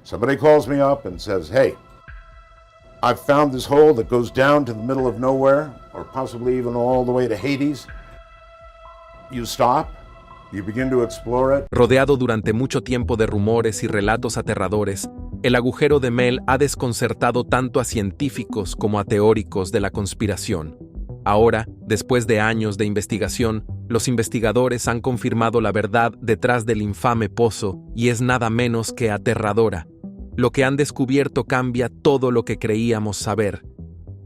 Somebody calls me up and says, hey, I've found this hole that goes down to the middle of nowhere, or possibly even all the way to Hades. You stop, you begin to explore it. Rodeado durante mucho tiempo de rumores y relatos aterradores, el agujero de Mel ha desconcertado tanto a científicos como a teóricos de la conspiración. Ahora, después de años de investigación, los investigadores han confirmado la verdad detrás del infame pozo y es nada menos que aterradora. Lo que han descubierto cambia todo lo que creíamos saber.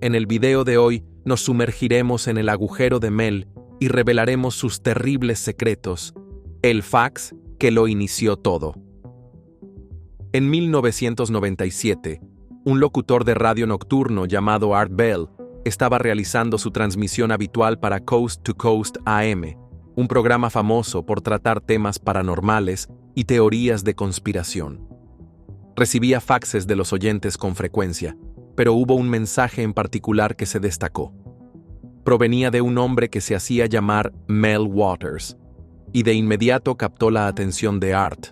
En el video de hoy nos sumergiremos en el agujero de Mel y revelaremos sus terribles secretos, el fax que lo inició todo. En 1997, un locutor de radio nocturno llamado Art Bell estaba realizando su transmisión habitual para Coast to Coast AM, un programa famoso por tratar temas paranormales y teorías de conspiración. Recibía faxes de los oyentes con frecuencia, pero hubo un mensaje en particular que se destacó. Provenía de un hombre que se hacía llamar Mel Waters, y de inmediato captó la atención de Art.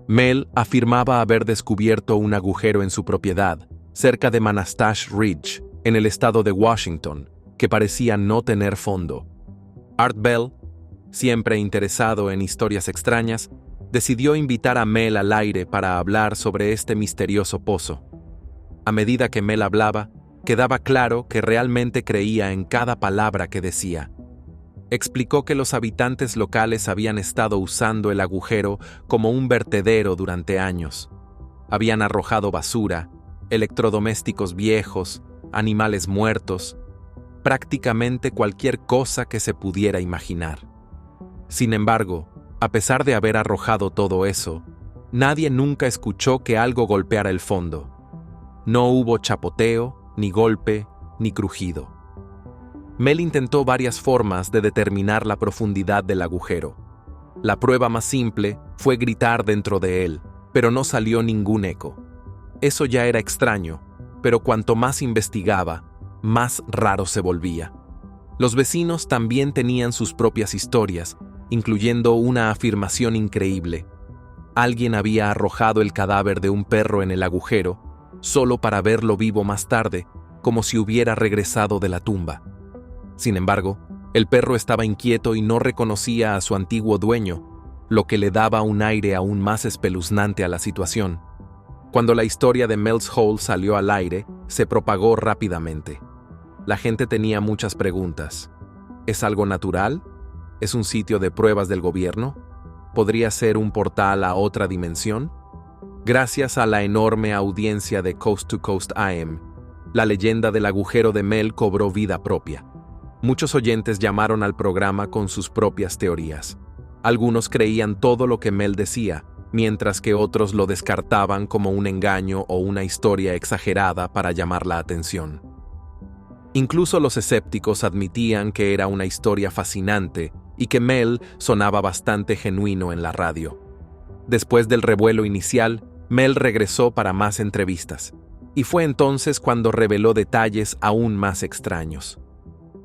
Mel afirmaba haber descubierto un agujero en su propiedad, cerca de Manastash Ridge, en el estado de Washington, que parecía no tener fondo. Art Bell, siempre interesado en historias extrañas, decidió invitar a Mel al aire para hablar sobre este misterioso pozo. A medida que Mel hablaba, quedaba claro que realmente creía en cada palabra que decía. Explicó que los habitantes locales habían estado usando el agujero como un vertedero durante años. Habían arrojado basura, electrodomésticos viejos, animales muertos, prácticamente cualquier cosa que se pudiera imaginar. Sin embargo, a pesar de haber arrojado todo eso, nadie nunca escuchó que algo golpeara el fondo. No hubo chapoteo, ni golpe, ni crujido. Mel intentó varias formas de determinar la profundidad del agujero. La prueba más simple fue gritar dentro de él, pero no salió ningún eco. Eso ya era extraño, pero cuanto más investigaba, más raro se volvía. Los vecinos también tenían sus propias historias, incluyendo una afirmación increíble. Alguien había arrojado el cadáver de un perro en el agujero, solo para verlo vivo más tarde, como si hubiera regresado de la tumba. Sin embargo, el perro estaba inquieto y no reconocía a su antiguo dueño, lo que le daba un aire aún más espeluznante a la situación. Cuando la historia de Mel's Hole salió al aire, se propagó rápidamente. La gente tenía muchas preguntas. ¿Es algo natural? ¿Es un sitio de pruebas del gobierno? ¿Podría ser un portal a otra dimensión? Gracias a la enorme audiencia de Coast to Coast AM, la leyenda del agujero de Mel cobró vida propia. Muchos oyentes llamaron al programa con sus propias teorías. Algunos creían todo lo que Mel decía, mientras que otros lo descartaban como un engaño o una historia exagerada para llamar la atención. Incluso los escépticos admitían que era una historia fascinante y que Mel sonaba bastante genuino en la radio. Después del revuelo inicial, Mel regresó para más entrevistas, y fue entonces cuando reveló detalles aún más extraños.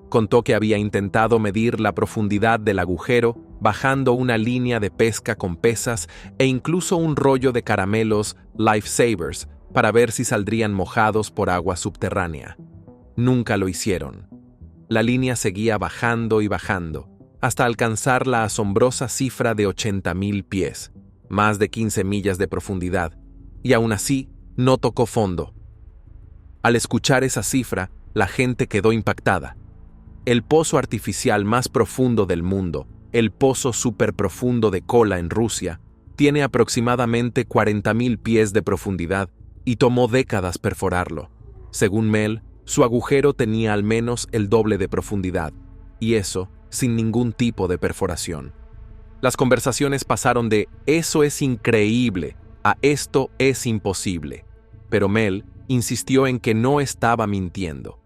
Contó que había intentado medir la profundidad del agujero bajando una línea de pesca con pesas e incluso un rollo de caramelos Lifesavers para ver si saldrían mojados por agua subterránea. Nunca lo hicieron. La línea seguía bajando y bajando, hasta alcanzar la asombrosa cifra de 80,000 pies, más de 15 millas de profundidad, y aún así no tocó fondo. Al escuchar esa cifra, la gente quedó impactada. El pozo artificial más profundo del mundo, el pozo superprofundo de Kola en Rusia, tiene aproximadamente 40,000 pies de profundidad y tomó décadas perforarlo. Según Mel, su agujero tenía al menos el doble de profundidad, y eso sin ningún tipo de perforación. Las conversaciones pasaron de «eso es increíble» a «esto es imposible», pero Mel insistió en que no estaba mintiendo.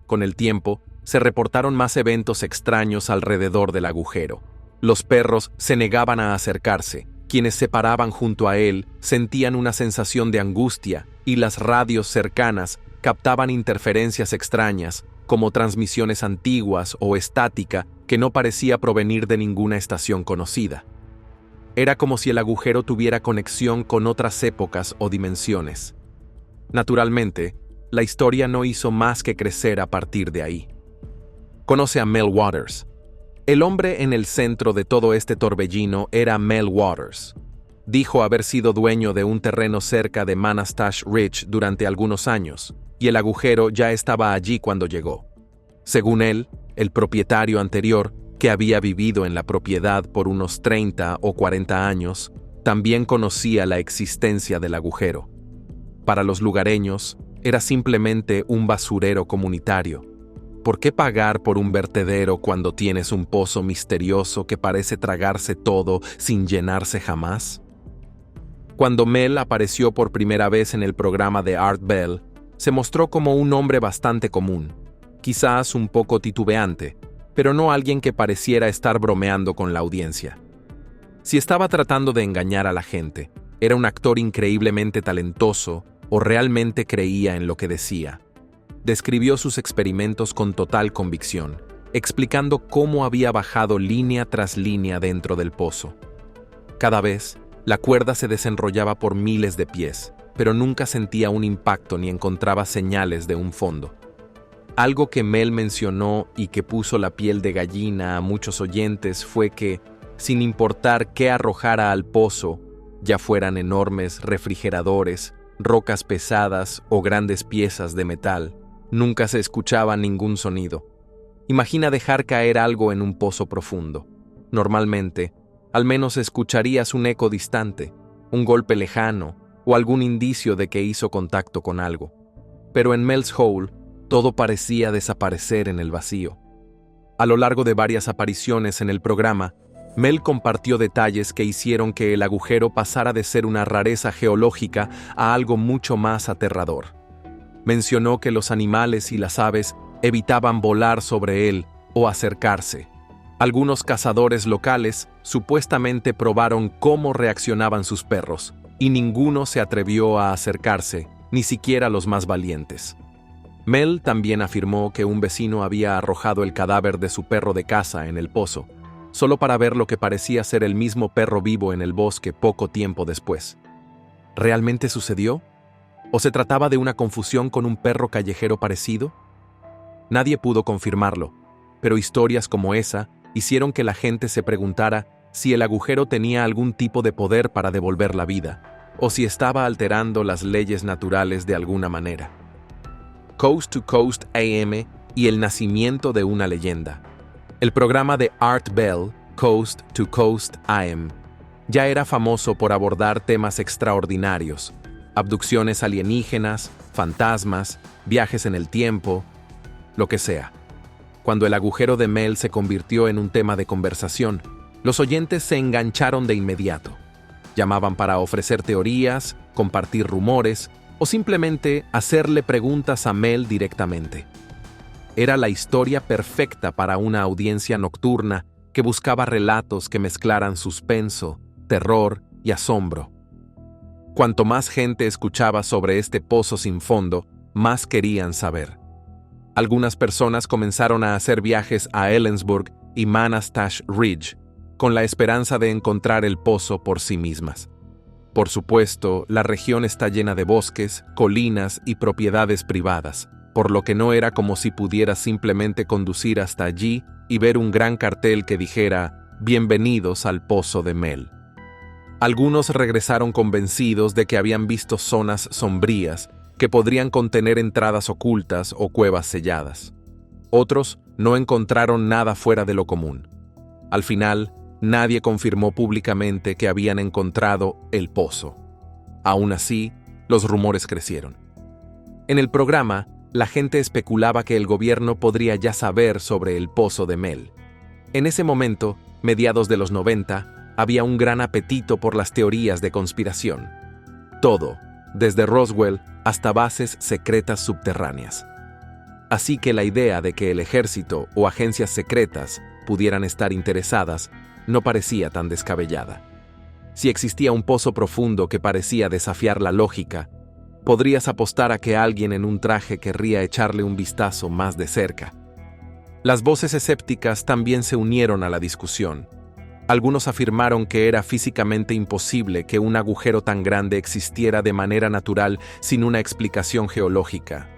Con el tiempo, se reportaron más eventos extraños alrededor del agujero. Los perros se negaban a acercarse, quienes se paraban junto a él sentían una sensación de angustia y las radios cercanas captaban interferencias extrañas, como transmisiones antiguas o estática que no parecía provenir de ninguna estación conocida. Era como si el agujero tuviera conexión con otras épocas o dimensiones. Naturalmente, la historia no hizo más que crecer a partir de ahí. Conoce a Mel Waters. El hombre en el centro de todo este torbellino era Mel Waters. Dijo haber sido dueño de un terreno cerca de Manastash Ridge durante algunos años, y el agujero ya estaba allí cuando llegó. Según él, el propietario anterior, que había vivido en la propiedad por unos 30 o 40 años, también conocía la existencia del agujero. Para los lugareños, era simplemente un basurero comunitario. ¿Por qué pagar por un vertedero cuando tienes un pozo misterioso que parece tragarse todo sin llenarse jamás? Cuando Mel apareció por primera vez en el programa de Art Bell, se mostró como un hombre bastante común, quizás un poco titubeante, pero no alguien que pareciera estar bromeando con la audiencia. Si estaba tratando de engañar a la gente, era un actor increíblemente talentoso o realmente creía en lo que decía. Describió sus experimentos con total convicción, explicando cómo había bajado línea tras línea dentro del pozo. Cada vez, la cuerda se desenrollaba por miles de pies, pero nunca sentía un impacto ni encontraba señales de un fondo. Algo que Mel mencionó y que puso la piel de gallina a muchos oyentes fue que, sin importar qué arrojara al pozo, ya fueran enormes refrigeradores, rocas pesadas o grandes piezas de metal, nunca se escuchaba ningún sonido. Imagina dejar caer algo en un pozo profundo. Normalmente, al menos escucharías un eco distante, un golpe lejano o algún indicio de que hizo contacto con algo. Pero en Mel's Hole, todo parecía desaparecer en el vacío. A lo largo de varias apariciones en el programa, Mel compartió detalles que hicieron que el agujero pasara de ser una rareza geológica a algo mucho más aterrador. Mencionó que los animales y las aves evitaban volar sobre él o acercarse. Algunos cazadores locales supuestamente probaron cómo reaccionaban sus perros, y ninguno se atrevió a acercarse, ni siquiera los más valientes. Mel también afirmó que un vecino había arrojado el cadáver de su perro de caza en el pozo, solo para ver lo que parecía ser el mismo perro vivo en el bosque poco tiempo después. ¿Realmente sucedió? ¿O se trataba de una confusión con un perro callejero parecido? Nadie pudo confirmarlo, pero historias como esa hicieron que la gente se preguntara si el agujero tenía algún tipo de poder para devolver la vida, o si estaba alterando las leyes naturales de alguna manera. Coast to Coast AM y el nacimiento de una leyenda. El programa de Art Bell, Coast to Coast AM, ya era famoso por abordar temas extraordinarios: abducciones alienígenas, fantasmas, viajes en el tiempo, lo que sea. Cuando el agujero de Mel se convirtió en un tema de conversación, los oyentes se engancharon de inmediato. Llamaban para ofrecer teorías, compartir rumores o simplemente hacerle preguntas a Mel directamente. Era la historia perfecta para una audiencia nocturna que buscaba relatos que mezclaran suspenso, terror y asombro. Cuanto más gente escuchaba sobre este pozo sin fondo, más querían saber. Algunas personas comenzaron a hacer viajes a Ellensburg y Manastash Ridge, con la esperanza de encontrar el pozo por sí mismas. Por supuesto, la región está llena de bosques, colinas y propiedades privadas, por lo que no era como si pudieras simplemente conducir hasta allí y ver un gran cartel que dijera «Bienvenidos al Pozo de Mel». Algunos regresaron convencidos de que habían visto zonas sombrías que podrían contener entradas ocultas o cuevas selladas. Otros no encontraron nada fuera de lo común. Al final, nadie confirmó públicamente que habían encontrado el pozo. Aún así, los rumores crecieron. En el programa, la gente especulaba que el gobierno podría ya saber sobre el pozo de Mel. En ese momento, mediados de los 90, había un gran apetito por las teorías de conspiración. Todo, desde Roswell hasta bases secretas subterráneas. Así que la idea de que el ejército o agencias secretas pudieran estar interesadas no parecía tan descabellada. Si existía un pozo profundo que parecía desafiar la lógica, podrías apostar a que alguien en un traje querría echarle un vistazo más de cerca. Las voces escépticas también se unieron a la discusión. Algunos afirmaron que era físicamente imposible que un agujero tan grande existiera de manera natural sin una explicación geológica.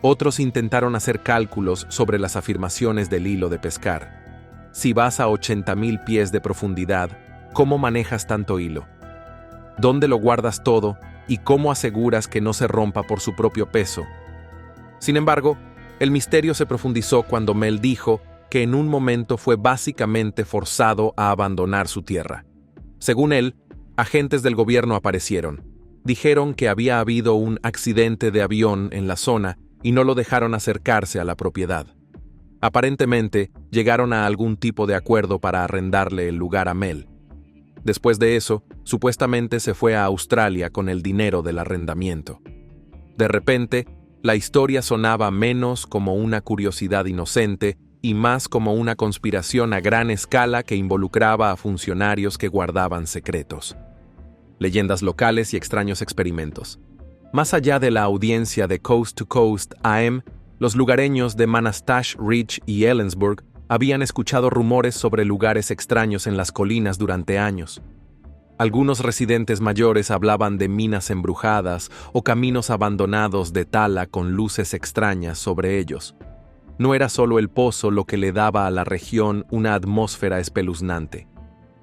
Otros intentaron hacer cálculos sobre las afirmaciones del hilo de pescar. Si vas a 80.000 pies de profundidad, ¿cómo manejas tanto hilo? ¿Dónde lo guardas todo y cómo aseguras que no se rompa por su propio peso? Sin embargo, el misterio se profundizó cuando Mel dijo que en un momento fue básicamente forzado a abandonar su tierra. Según él, agentes del gobierno aparecieron. Dijeron que había habido un accidente de avión en la zona y no lo dejaron acercarse a la propiedad. Aparentemente, llegaron a algún tipo de acuerdo para arrendarle el lugar a Mel. Después de eso, supuestamente se fue a Australia con el dinero del arrendamiento. De repente, la historia sonaba menos como una curiosidad inocente y más como una conspiración a gran escala que involucraba a funcionarios que guardaban secretos. Leyendas locales y extraños experimentos. Más allá de la audiencia de Coast to Coast AM, los lugareños de Manastash Ridge y Ellensburg habían escuchado rumores sobre lugares extraños en las colinas durante años. Algunos residentes mayores hablaban de minas embrujadas o caminos abandonados de tala con luces extrañas sobre ellos. No era solo el pozo lo que le daba a la región una atmósfera espeluznante.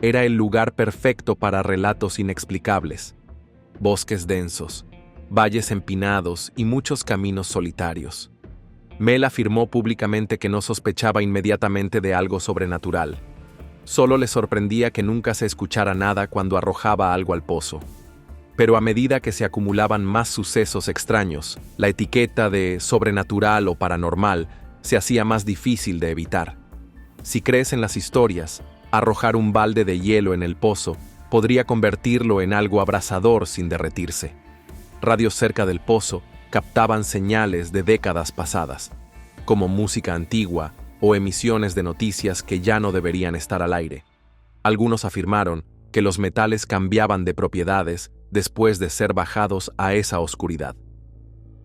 Era el lugar perfecto para relatos inexplicables. Bosques densos, valles empinados y muchos caminos solitarios. Mel afirmó públicamente que no sospechaba inmediatamente de algo sobrenatural. Solo le sorprendía que nunca se escuchara nada cuando arrojaba algo al pozo. Pero a medida que se acumulaban más sucesos extraños, la etiqueta de sobrenatural o paranormal se hacía más difícil de evitar. Si crees en las historias, arrojar un balde de hielo en el pozo podría convertirlo en algo abrasador sin derretirse. Radios cerca del pozo captaban señales de décadas pasadas, como música antigua o emisiones de noticias que ya no deberían estar al aire. Algunos afirmaron que los metales cambiaban de propiedades después de ser bajados a esa oscuridad.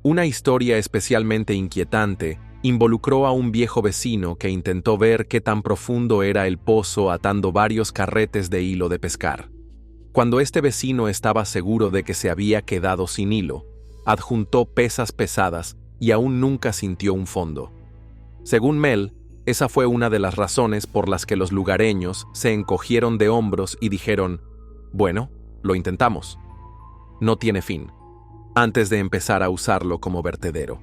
Una historia especialmente inquietante involucró a un viejo vecino que intentó ver qué tan profundo era el pozo atando varios carretes de hilo de pescar. Cuando este vecino estaba seguro de que se había quedado sin hilo, adjuntó pesas pesadas y aún nunca sintió un fondo. Según Mel, esa fue una de las razones por las que los lugareños se encogieron de hombros y dijeron: «Bueno, lo intentamos. No tiene fin», antes de empezar a usarlo como vertedero.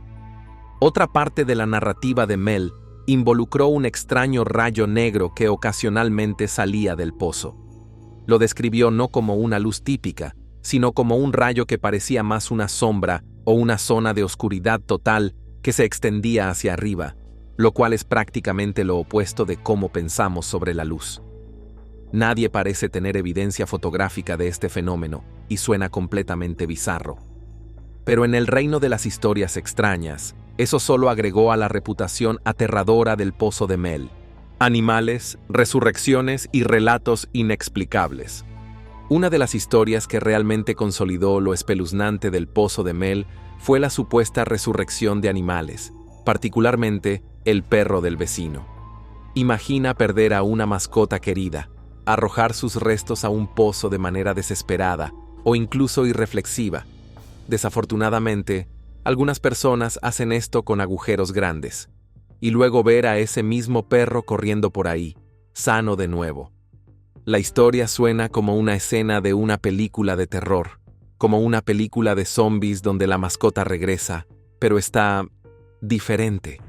Otra parte de la narrativa de Mel involucró un extraño rayo negro que ocasionalmente salía del pozo. Lo describió no como una luz típica, sino como un rayo que parecía más una sombra o una zona de oscuridad total que se extendía hacia arriba, lo cual es prácticamente lo opuesto de cómo pensamos sobre la luz. Nadie parece tener evidencia fotográfica de este fenómeno y suena completamente bizarro. Pero en el reino de las historias extrañas, eso solo agregó a la reputación aterradora del pozo de Mel. Animales, resurrecciones y relatos inexplicables. Una de las historias que realmente consolidó lo espeluznante del pozo de Mel fue la supuesta resurrección de animales, particularmente el perro del vecino. Imagina perder a una mascota querida, arrojar sus restos a un pozo de manera desesperada o incluso irreflexiva. Desafortunadamente, algunas personas hacen esto con agujeros grandes, y luego ver a ese mismo perro corriendo por ahí, sano de nuevo. La historia suena como una escena de una película de terror, como una película de zombies donde la mascota regresa, pero está diferente.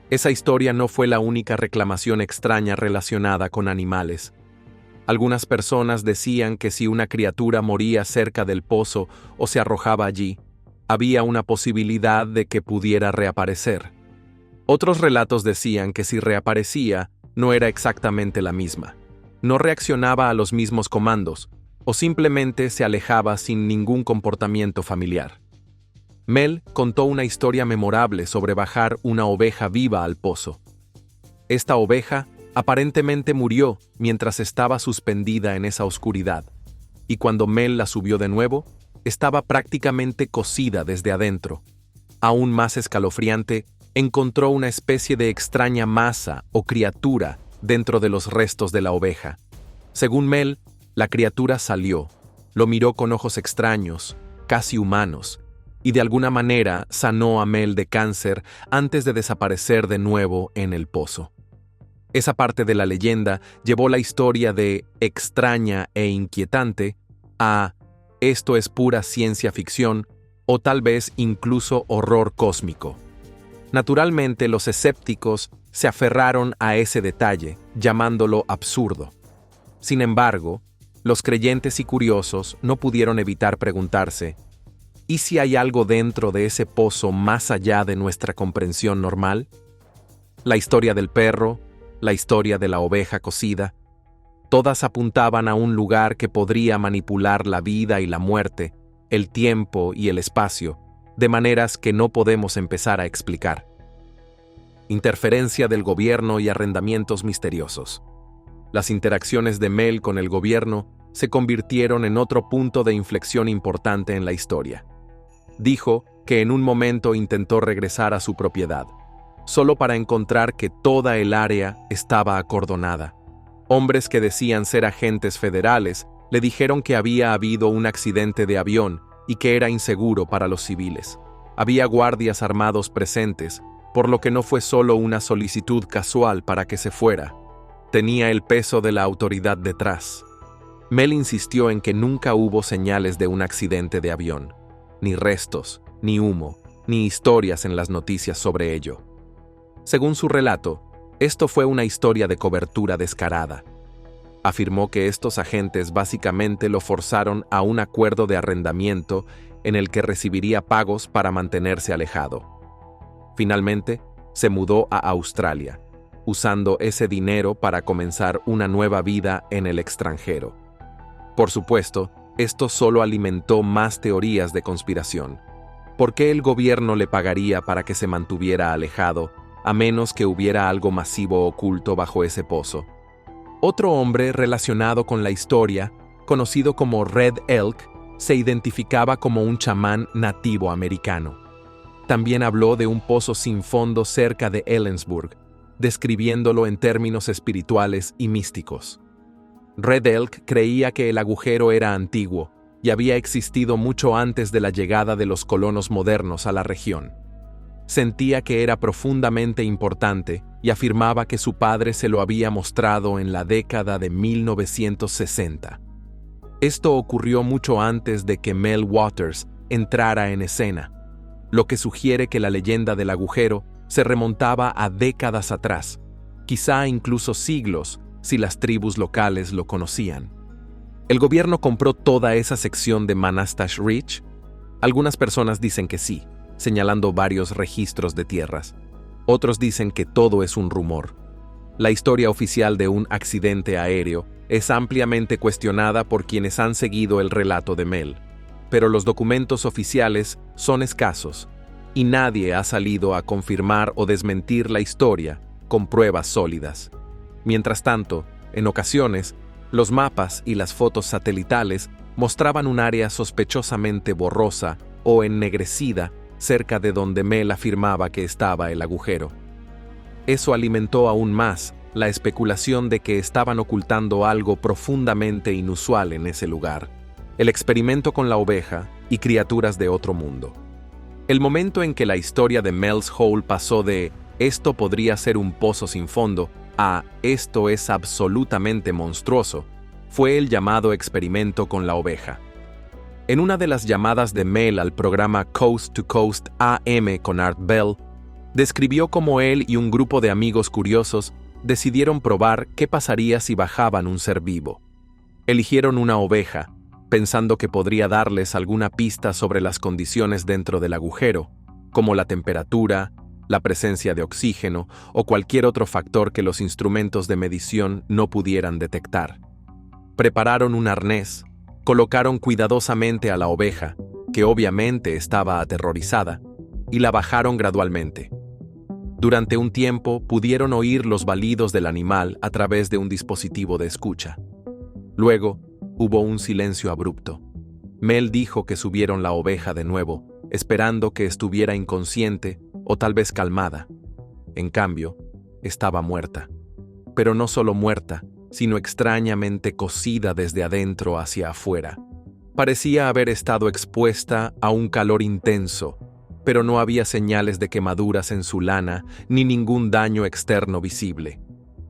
Esa historia no fue la única reclamación extraña relacionada con animales. Algunas personas decían que si una criatura moría cerca del pozo o se arrojaba allí, había una posibilidad de que pudiera reaparecer. Otros relatos decían que si reaparecía, no era exactamente la misma. No reaccionaba a los mismos comandos, o simplemente se alejaba sin ningún comportamiento familiar. Mel contó una historia memorable sobre bajar una oveja viva al pozo. Esta oveja aparentemente murió mientras estaba suspendida en esa oscuridad, y cuando Mel la subió de nuevo, estaba prácticamente cocida desde adentro. Aún más escalofriante, encontró una especie de extraña masa o criatura dentro de los restos de la oveja, Según Mel, la criatura salió, lo miró con ojos extraños, casi humanos, y de alguna manera sanó a Mel de cáncer antes de desaparecer de nuevo en el pozo. Esa parte de la leyenda llevó la historia de extraña e inquietante a esto es pura ciencia ficción o tal vez incluso horror cósmico. Naturalmente, los escépticos se aferraron a ese detalle, llamándolo absurdo. Sin embargo, los creyentes y curiosos no pudieron evitar preguntarse, ¿y si hay algo dentro de ese pozo más allá de nuestra comprensión normal? La historia del perro, la historia de la oveja cocida, todas apuntaban a un lugar que podría manipular la vida y la muerte, el tiempo y el espacio, de maneras que no podemos empezar a explicar. Interferencia del gobierno y arrendamientos misteriosos. Las interacciones de Mel con el gobierno se convirtieron en otro punto de inflexión importante en la historia. Dijo que en un momento intentó regresar a su propiedad, solo para encontrar que toda el área estaba acordonada. Hombres que decían ser agentes federales le dijeron que había habido un accidente de avión y que era inseguro para los civiles. Había guardias armados presentes, por lo que no fue solo una solicitud casual para que se fuera. Tenía el peso de la autoridad detrás. Mel insistió en que nunca hubo señales de un accidente de avión, ni restos, ni humo, ni historias en las noticias sobre ello. Según su relato, esto fue una historia de cobertura descarada. Afirmó que estos agentes básicamente lo forzaron a un acuerdo de arrendamiento en el que recibiría pagos para mantenerse alejado. Finalmente, se mudó a Australia, usando ese dinero para comenzar una nueva vida en el extranjero. Por supuesto, esto solo alimentó más teorías de conspiración. ¿Por qué el gobierno le pagaría para que se mantuviera alejado, a menos que hubiera algo masivo oculto bajo ese pozo? Otro hombre relacionado con la historia, conocido como Red Elk, se identificaba como un chamán nativo americano. También habló de un pozo sin fondo cerca de Ellensburg, describiéndolo en términos espirituales y místicos. Red Elk creía que el agujero era antiguo y había existido mucho antes de la llegada de los colonos modernos a la región. Sentía que era profundamente importante y afirmaba que su padre se lo había mostrado en la década de 1960. Esto ocurrió mucho antes de que Mel Waters entrara en escena, lo que sugiere que la leyenda del agujero se remontaba a décadas atrás, quizá incluso siglos si las tribus locales lo conocían. ¿El gobierno compró toda esa sección de Manastash Ridge? Algunas personas dicen que sí, señalando varios registros de tierras. Otros dicen que todo es un rumor. La historia oficial de un accidente aéreo es ampliamente cuestionada por quienes han seguido el relato de Mel, pero los documentos oficiales son escasos y nadie ha salido a confirmar o desmentir la historia con pruebas sólidas. Mientras tanto, en ocasiones, los mapas y las fotos satelitales mostraban un área sospechosamente borrosa o ennegrecida cerca de donde Mel afirmaba que estaba el agujero. Eso alimentó aún más la especulación de que estaban ocultando algo profundamente inusual en ese lugar: el experimento con la oveja y criaturas de otro mundo. El momento en que la historia de Mel's Hole pasó de «esto podría ser un pozo sin fondo» a «esto es absolutamente monstruoso» fue el llamado experimento con la oveja. En una de las llamadas de Mel al programa Coast to Coast AM con Art Bell, describió cómo él y un grupo de amigos curiosos decidieron probar qué pasaría si bajaban un ser vivo. Eligieron una oveja, pensando que podría darles alguna pista sobre las condiciones dentro del agujero, como la temperatura, la presencia de oxígeno o cualquier otro factor que los instrumentos de medición no pudieran detectar. Prepararon un arnés, colocaron cuidadosamente a la oveja, que obviamente estaba aterrorizada, y la bajaron gradualmente. Durante un tiempo pudieron oír los balidos del animal a través de un dispositivo de escucha. Luego, hubo un silencio abrupto. Mel dijo que subieron la oveja de nuevo, esperando que estuviera inconsciente o tal vez calmada. En cambio, estaba muerta. Pero no solo muerta, sino extrañamente cocida desde adentro hacia afuera. Parecía haber estado expuesta a un calor intenso, pero no había señales de quemaduras en su lana ni ningún daño externo visible.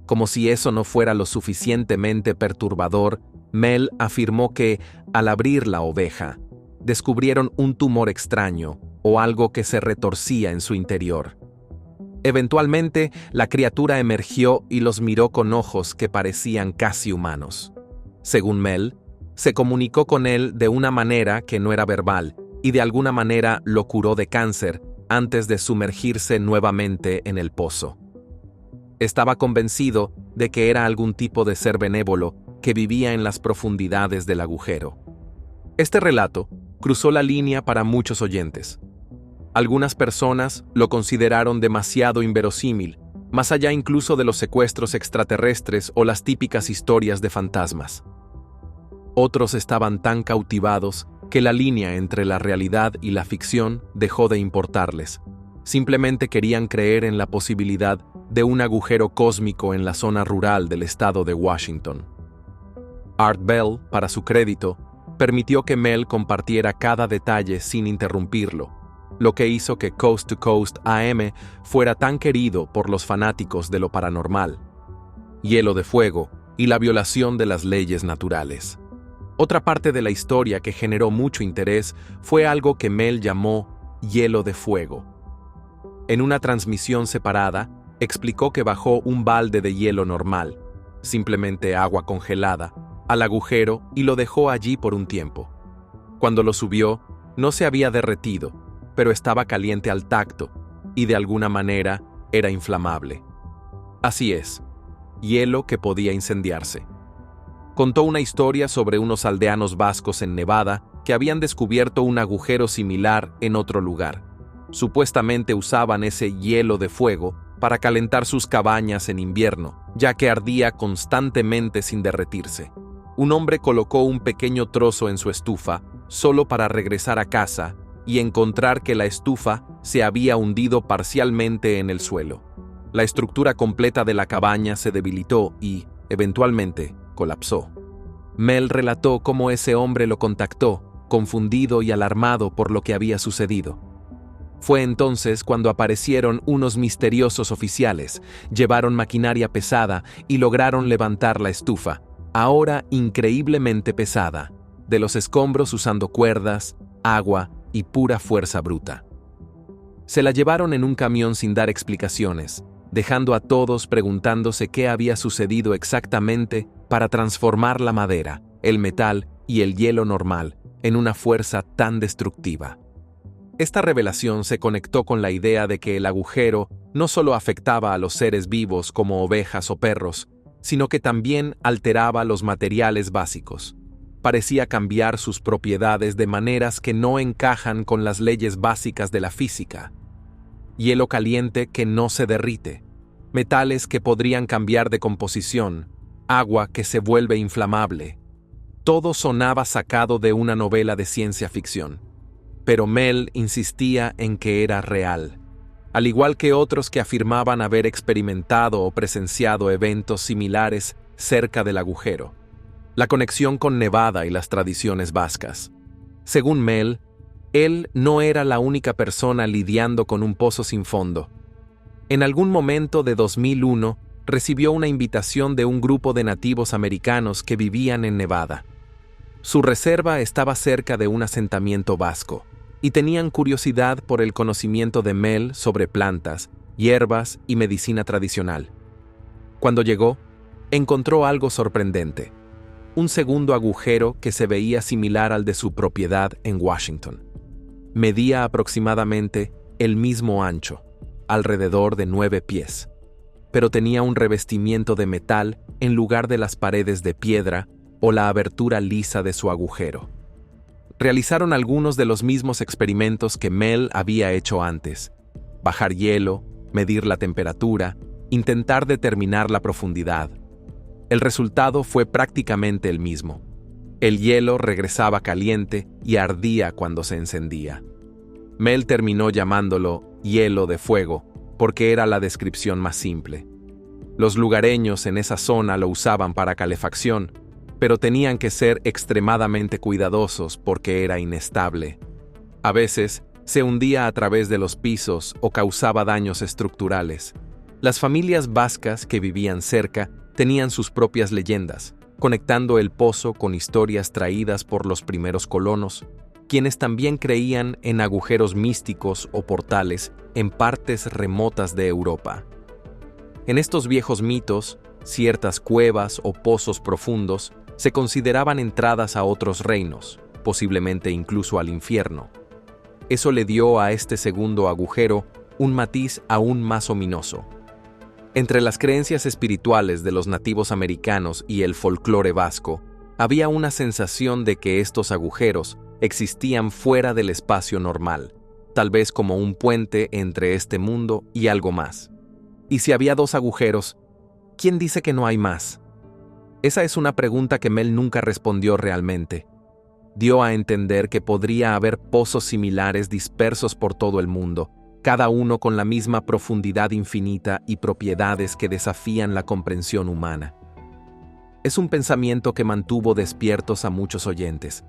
Como si eso no fuera lo suficientemente perturbador, Mel afirmó que, al abrir la oveja, descubrieron un tumor extraño o algo que se retorcía en su interior. Eventualmente, la criatura emergió y los miró con ojos que parecían casi humanos. Según Mel, se comunicó con él de una manera que no era verbal y de alguna manera lo curó de cáncer antes de sumergirse nuevamente en el pozo. Estaba convencido de que era algún tipo de ser benévolo que vivía en las profundidades del agujero. Este relato cruzó la línea para muchos oyentes. Algunas personas lo consideraron demasiado inverosímil, más allá incluso de los secuestros extraterrestres o las típicas historias de fantasmas. Otros estaban tan cautivados que la línea entre la realidad y la ficción dejó de importarles. Simplemente querían creer en la posibilidad de un agujero cósmico en la zona rural del estado de Washington. Art Bell, para su crédito, permitió que Mel compartiera cada detalle sin interrumpirlo, lo que hizo que Coast to Coast AM fuera tan querido por los fanáticos de lo paranormal, hielo de fuego y la violación de las leyes naturales. Otra parte de la historia que generó mucho interés fue algo que Mel llamó hielo de fuego. En una transmisión separada, explicó que bajó un balde de hielo normal, simplemente agua congelada, al agujero y lo dejó allí por un tiempo. Cuando lo subió, no se había derretido, pero estaba caliente al tacto y de alguna manera era inflamable. Así es, hielo que podía incendiarse. Contó una historia sobre unos aldeanos vascos en Nevada que habían descubierto un agujero similar en otro lugar. Supuestamente usaban ese hielo de fuego para calentar sus cabañas en invierno, ya que ardía constantemente sin derretirse. Un hombre colocó un pequeño trozo en su estufa solo para regresar a casa y encontrar que la estufa se había hundido parcialmente en el suelo. La estructura completa de la cabaña se debilitó y, eventualmente, colapsó. Mel relató cómo ese hombre lo contactó, confundido y alarmado por lo que había sucedido. Fue entonces cuando aparecieron unos misteriosos oficiales, llevaron maquinaria pesada y lograron levantar la estufa, ahora increíblemente pesada, de los escombros usando cuerdas, agua y pura fuerza bruta. Se la llevaron en un camión sin dar explicaciones, dejando a todos preguntándose qué había sucedido exactamente para transformar la madera, el metal y el hielo normal en una fuerza tan destructiva. Esta revelación se conectó con la idea de que el agujero no solo afectaba a los seres vivos como ovejas o perros, sino que también alteraba los materiales básicos. Parecía cambiar sus propiedades de maneras que no encajan con las leyes básicas de la física. Hielo caliente que no se derrite, metales que podrían cambiar de composición, agua que se vuelve inflamable. Todo sonaba sacado de una novela de ciencia ficción. Pero Mel insistía en que era real, al igual que otros que afirmaban haber experimentado o presenciado eventos similares cerca del agujero. La conexión con Nevada y las tradiciones vascas. Según Mel, él no era la única persona lidiando con un pozo sin fondo. En algún momento de 2001, recibió una invitación de un grupo de nativos americanos que vivían en Nevada. Su reserva estaba cerca de un asentamiento vasco, y tenían curiosidad por el conocimiento de Mel sobre plantas, hierbas y medicina tradicional. Cuando llegó, encontró algo sorprendente: un segundo agujero que se veía similar al de su propiedad en Washington. Medía aproximadamente el mismo ancho, alrededor de 9 pies, pero tenía un revestimiento de metal en lugar de las paredes de piedra o la abertura lisa de su agujero. Realizaron algunos de los mismos experimentos que Mel había hecho antes: bajar hielo, medir la temperatura, intentar determinar la profundidad. El resultado fue prácticamente el mismo. El hielo regresaba caliente y ardía cuando se encendía. Mel terminó llamándolo hielo de fuego porque era la descripción más simple. Los lugareños en esa zona lo usaban para calefacción, pero tenían que ser extremadamente cuidadosos porque era inestable. A veces, se hundía a través de los pisos o causaba daños estructurales. Las familias vascas que vivían cerca tenían sus propias leyendas, conectando el pozo con historias traídas por los primeros colonos, quienes también creían en agujeros místicos o portales en partes remotas de Europa. En estos viejos mitos, ciertas cuevas o pozos profundos se consideraban entradas a otros reinos, posiblemente incluso al infierno. Eso le dio a este segundo agujero un matiz aún más ominoso. Entre las creencias espirituales de los nativos americanos y el folclore vasco, había una sensación de que estos agujeros existían fuera del espacio normal, tal vez como un puente entre este mundo y algo más. Y si había dos agujeros, ¿quién dice que no hay más? Esa es una pregunta que Mel nunca respondió realmente. Dio a entender que podría haber pozos similares dispersos por todo el mundo, cada uno con la misma profundidad infinita y propiedades que desafían la comprensión humana. Es un pensamiento que mantuvo despiertos a muchos oyentes.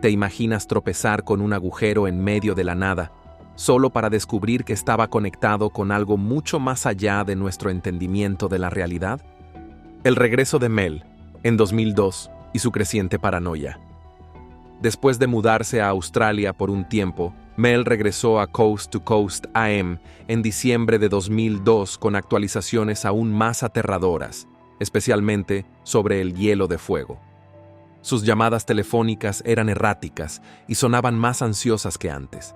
¿Te imaginas tropezar con un agujero en medio de la nada, solo para descubrir que estaba conectado con algo mucho más allá de nuestro entendimiento de la realidad? El regreso de Mel, en 2002, y su creciente paranoia. Después de mudarse a Australia por un tiempo, Mel regresó a Coast to Coast AM en diciembre de 2002 con actualizaciones aún más aterradoras, especialmente sobre el hielo de fuego. Sus llamadas telefónicas eran erráticas y sonaban más ansiosas que antes.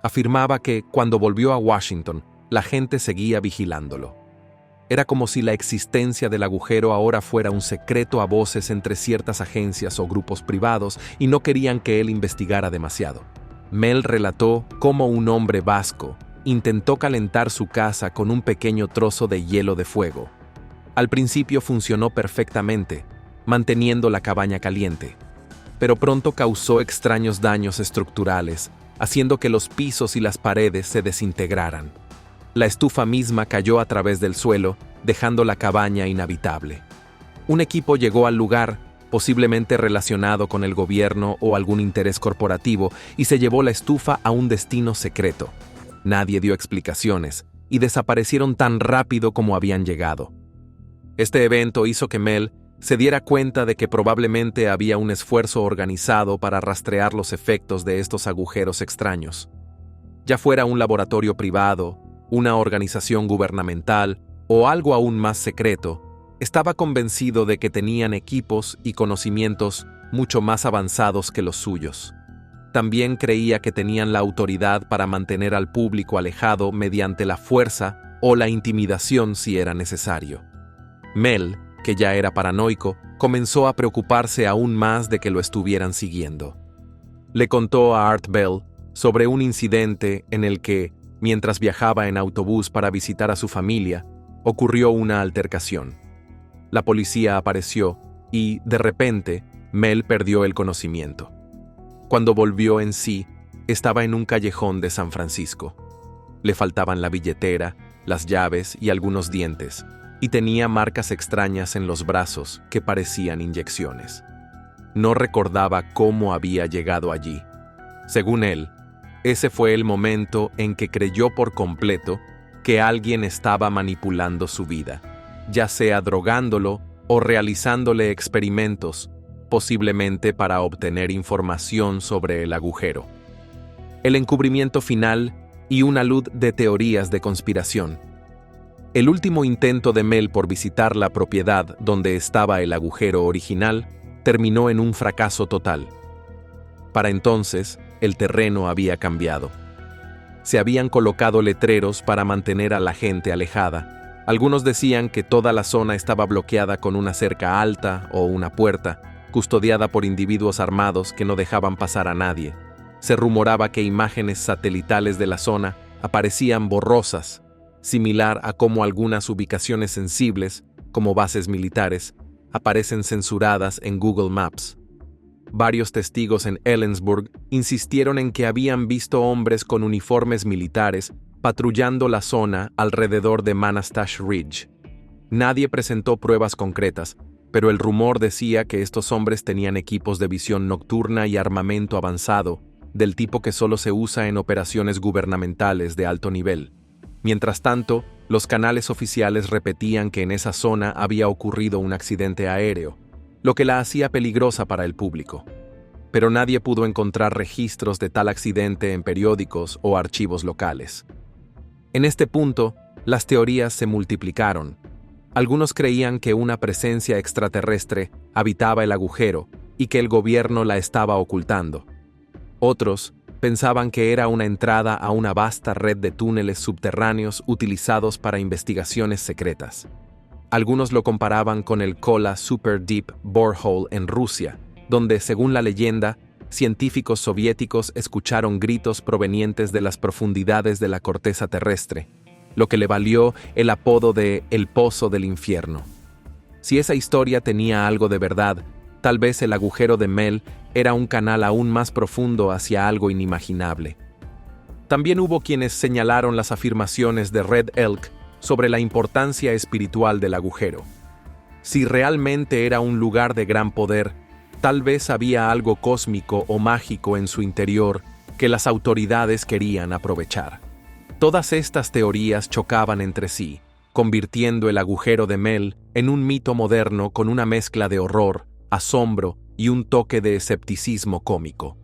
Afirmaba que, cuando volvió a Washington, la gente seguía vigilándolo. Era como si la existencia del agujero ahora fuera un secreto a voces entre ciertas agencias o grupos privados y no querían que él investigara demasiado. Mel relató cómo un hombre vasco intentó calentar su casa con un pequeño trozo de hielo de fuego. Al principio funcionó perfectamente, manteniendo la cabaña caliente, pero pronto causó extraños daños estructurales, haciendo que los pisos y las paredes se desintegraran. La estufa misma cayó a través del suelo, dejando la cabaña inhabitable. Un equipo llegó al lugar, posiblemente relacionado con el gobierno o algún interés corporativo, y se llevó la estufa a un destino secreto. Nadie dio explicaciones, y desaparecieron tan rápido como habían llegado. Este evento hizo que Mel se diera cuenta de que probablemente había un esfuerzo organizado para rastrear los efectos de estos agujeros extraños. Ya fuera un laboratorio privado, una organización gubernamental o algo aún más secreto, estaba convencido de que tenían equipos y conocimientos mucho más avanzados que los suyos. También creía que tenían la autoridad para mantener al público alejado mediante la fuerza o la intimidación si era necesario. Mel, que ya era paranoico, comenzó a preocuparse aún más de que lo estuvieran siguiendo. Le contó a Art Bell sobre un incidente en el que, mientras viajaba en autobús para visitar a su familia, ocurrió una altercación. La policía apareció y, de repente, Mel perdió el conocimiento. Cuando volvió en sí, estaba en un callejón de San Francisco. Le faltaban la billetera, las llaves y algunos dientes, y tenía marcas extrañas en los brazos que parecían inyecciones. No recordaba cómo había llegado allí. Según él, ese fue el momento en que creyó por completo que alguien estaba manipulando su vida, ya sea drogándolo o realizándole experimentos, posiblemente para obtener información sobre el agujero. El encubrimiento final y una luz de teorías de conspiración. El último intento de Mel por visitar la propiedad donde estaba el agujero original terminó en un fracaso total. Para entonces, el terreno había cambiado. Se habían colocado letreros para mantener a la gente alejada. Algunos decían que toda la zona estaba bloqueada con una cerca alta o una puerta, custodiada por individuos armados que no dejaban pasar a nadie. Se rumoraba que imágenes satelitales de la zona aparecían borrosas, similar a cómo algunas ubicaciones sensibles, como bases militares, aparecen censuradas en Google Maps. Varios testigos en Ellensburg insistieron en que habían visto hombres con uniformes militares patrullando la zona alrededor de Manastash Ridge. Nadie presentó pruebas concretas, pero el rumor decía que estos hombres tenían equipos de visión nocturna y armamento avanzado, del tipo que solo se usa en operaciones gubernamentales de alto nivel. Mientras tanto, los canales oficiales repetían que en esa zona había ocurrido un accidente aéreo, lo que la hacía peligrosa para el público. Pero nadie pudo encontrar registros de tal accidente en periódicos o archivos locales. En este punto, las teorías se multiplicaron. Algunos creían que una presencia extraterrestre habitaba el agujero y que el gobierno la estaba ocultando. Otros pensaban que era una entrada a una vasta red de túneles subterráneos utilizados para investigaciones secretas. Algunos lo comparaban con el Kola Super Deep Borehole en Rusia, donde, según la leyenda, científicos soviéticos escucharon gritos provenientes de las profundidades de la corteza terrestre, lo que le valió el apodo de El Pozo del Infierno. Si esa historia tenía algo de verdad, tal vez el agujero de Mel era un canal aún más profundo hacia algo inimaginable. También hubo quienes señalaron las afirmaciones de Red Elk sobre la importancia espiritual del agujero. Si realmente era un lugar de gran poder, tal vez había algo cósmico o mágico en su interior que las autoridades querían aprovechar. Todas estas teorías chocaban entre sí, convirtiendo el agujero de Mel en un mito moderno con una mezcla de horror, asombro y un toque de escepticismo cómico.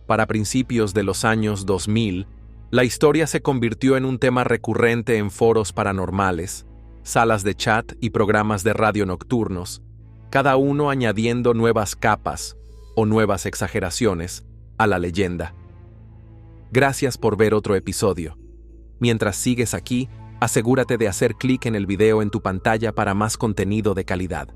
Para principios de los años 2000, la historia se convirtió en un tema recurrente en foros paranormales, salas de chat y programas de radio nocturnos, cada uno añadiendo nuevas capas o nuevas exageraciones a la leyenda. Gracias por ver otro episodio. Mientras sigues aquí, asegúrate de hacer clic en el video en tu pantalla para más contenido de calidad.